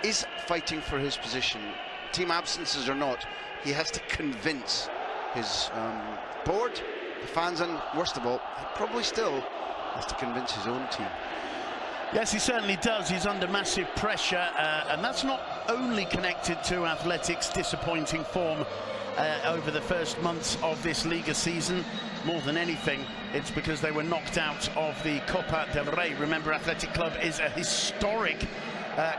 is fighting for his position. Team absences or not, he has to convince his board, the fans, and worst of all, he probably still has to convince his own team. Yes, he certainly does. He's under massive pressure, and that's not only connected to Athletic's disappointing form over the first months of this Liga season. More than anything, it's because they were knocked out of the Copa del Rey. Remember, Athletic Club is a historic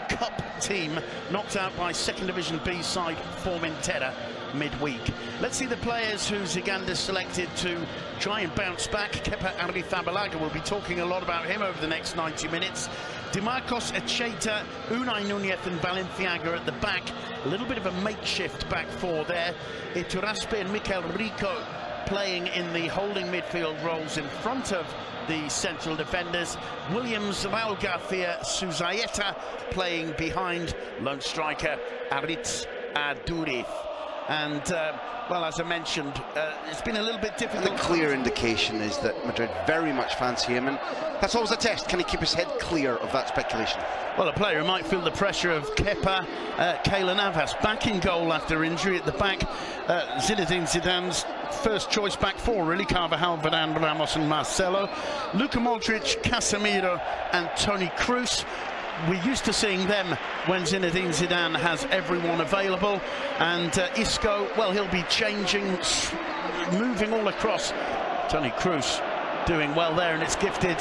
cup team, knocked out by second division B side Formentera midweek. Let's see the players who Ziganda selected to try and bounce back. Kepa Arrizabalaga, will be talking a lot about him over the next 90 minutes. Dimarcos Echeta, Unai Nunez and Valenciaga at the back. A little bit of a makeshift back four there. Iturraspe and Mikel Rico playing in the holding midfield roles in front of the central defenders. Williams, Raul Garcia, Suzaeta playing behind lone striker Aritz Aduriz. And, well, as I mentioned, it's been a little bit difficult. And the clear indication is that Madrid very much fancy him, and that's always a test. Can he keep his head clear of that speculation? Well, a player who might feel the pressure of Kepa, Keylor Navas back in goal after injury at the back. Zinedine Zidane's first choice back four, really. Carvajal, Varane, Ramos and Marcelo. Luka Modric, Casemiro and Toni Kroos. We're used to seeing them when Zinedine Zidane has everyone available. And Isco, well, he'll be changing, moving all across. Toni Kroos doing well there, and it's gifted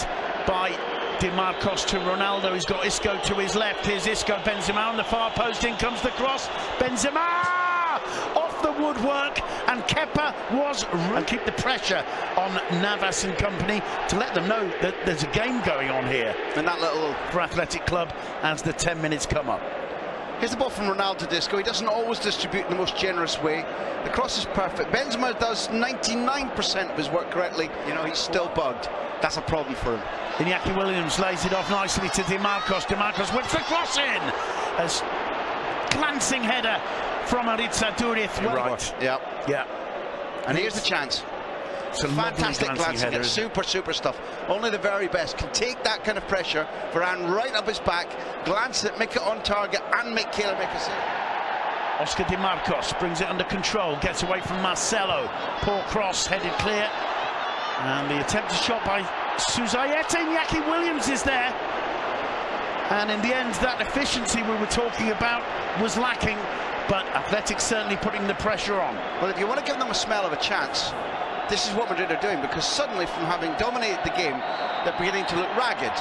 by Dimarcos to Ronaldo. He's got Isco to his left. Here's Isco, Benzema on the far post. In comes the cross. Benzema off the woodwork, and Kepa was and keep the pressure on Navas and company to let them know that there's a game going on here. And that little for Athletic Club as the 10 minutes come up. Here's the ball from Ronaldo to Isco. He doesn't always distribute in the most generous way. The cross is perfect. Benzema does 99% of his work correctly. You know, he's still bugged. That's a problem for him. Iñaki Williams lays it off nicely to Dimarcos. Dimarcos whips the cross in. As glancing header from Aritz Aduriz. Well, right. Yeah. And here's the chance. It's a fantastic glancing header. Super stuff. Only the very best can take that kind of pressure. Varane right up his back, glance it, make it on target, and make Keylor make a save. Oscar Dimarcos brings it under control, gets away from Marcelo. Poor cross, headed clear. And the attempted shot by Suzaeta. Iñaki Williams is there. And in the end, that efficiency we were talking about was lacking. But Athletic certainly putting the pressure on. Well, if you want to give them a smell of a chance, this is what Madrid are doing, because suddenly, from having dominated the game, they're beginning to look ragged,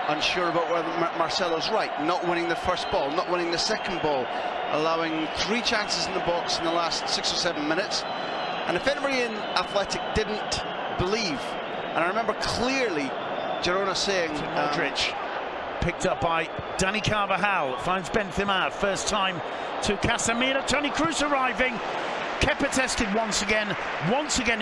unsure about whether Marcelo's right, not winning the first ball, not winning the second ball, allowing 3 chances in the box in the last 6 or 7 minutes. And if anybody in Athletic didn't believe, and I remember clearly Girona saying... Modric, picked up by Dani Carvajal, finds Benzema, first time to Casemiro. Toni Kroos arriving. Kepa tested once again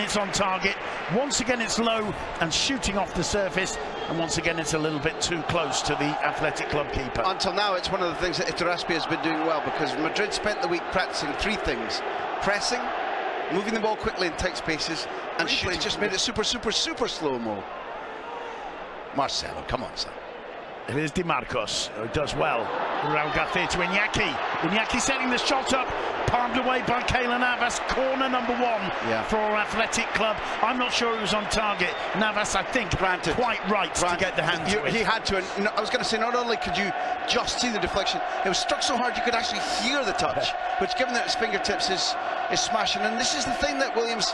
it's on target, once again it's low and shooting off the surface, and once again it's a little bit too close to the Athletic Club keeper. Until now, it's one of the things that Iturraspe has been doing well, because Madrid spent the week practicing 3 things: pressing, moving the ball quickly in tight spaces, and shooting. Just made it super slow-mo. Marcelo, come on, son. Here's Dimarcos, who does well. Raul Garcia to Iñaki. Iñaki setting the shot up, palmed away by Keylor Navas. Corner number 1 for Athletic Club. I'm not sure it was on target. Navas, I think, quite right to get the hand to it. He had to. And I was going to say, not only could you just see the deflection, it was struck so hard you could actually hear the touch, which, given that his fingertips, is smashing. And this is the thing that Williams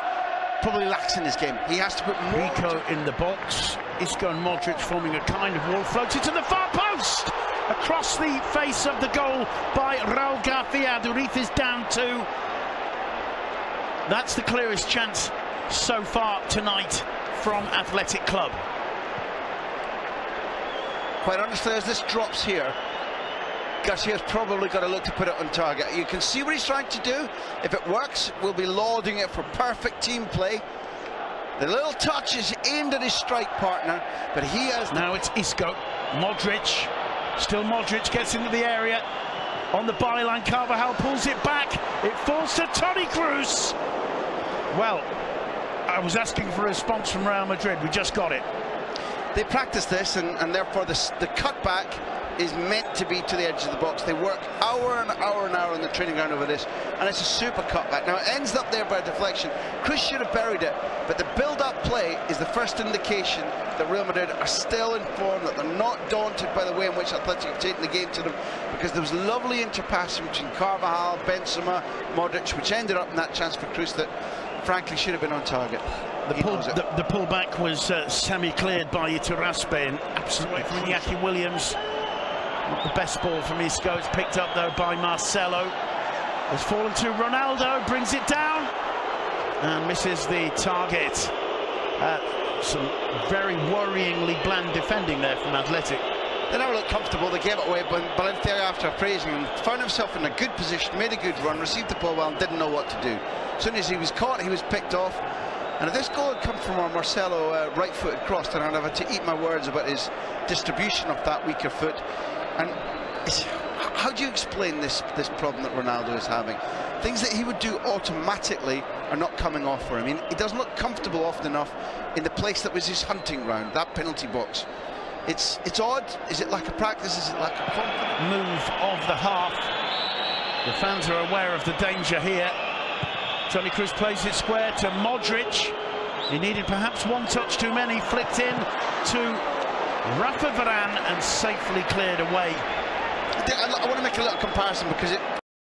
probably lacks in his game. He has to put more... Rico in the box. Isco and Modric forming a kind of wall, floated to the far post! Across the face of the goal by Raul Garcia. Aduriz is down 2. That's the clearest chance so far tonight from Athletic Club. Quite honestly, as this drops here, Garcia's probably got to look to put it on target. You can see what he's trying to do. If it works, we'll be lauding it for perfect team play. The little touch is aimed at his strike partner, but he has... Now it's Isco. Modric. Still Modric gets into the area. On the byline, Carvajal pulls it back. It falls to Toni Kroos. Well, I was asking for a response from Real Madrid. We just got it. They practiced this, and therefore the cutback is meant to be to the edge of the box. They work hour and hour and hour on the training ground over this, and it's a super cutback. Now it ends up there by deflection. Cruz should have buried it, but the build-up play is the first indication that Real Madrid are still in form, that they're not daunted by the way in which Athletic have taken the game to them, because there was lovely interpassing between Carvajal, Benzema, Modric, which ended up in that chance for Cruz that frankly should have been on target. The pullback was semi-cleared by Iturraspe and absolutely from Iñaki Williams. Not the best ball from Isco. It's picked up though by Marcelo. Has fallen to Ronaldo, brings it down and misses the target. Some very worryingly bland defending there from Athletic. They never looked comfortable. They gave it away, but Valencia, after praising him, found himself in a good position, made a good run, received the ball well and didn't know what to do. As soon as he was caught, he was picked off. And if this goal had come from our Marcelo right-footed cross, then I'd have had to eat my words about his distribution of that weaker foot. And how do you explain this problem that Ronaldo is having? Things that he would do automatically are not coming off for him. I mean, he doesn't look comfortable often enough in the place that was his hunting ground, that penalty box. It's odd. Is it lack of practice? Is it lack of confidence? Move of the half. The fans are aware of the danger here. Toni Kroos plays it square to Modric. He needed perhaps one touch too many. Flicked in to Rafa Varane and safely cleared away. I want to make a little comparison because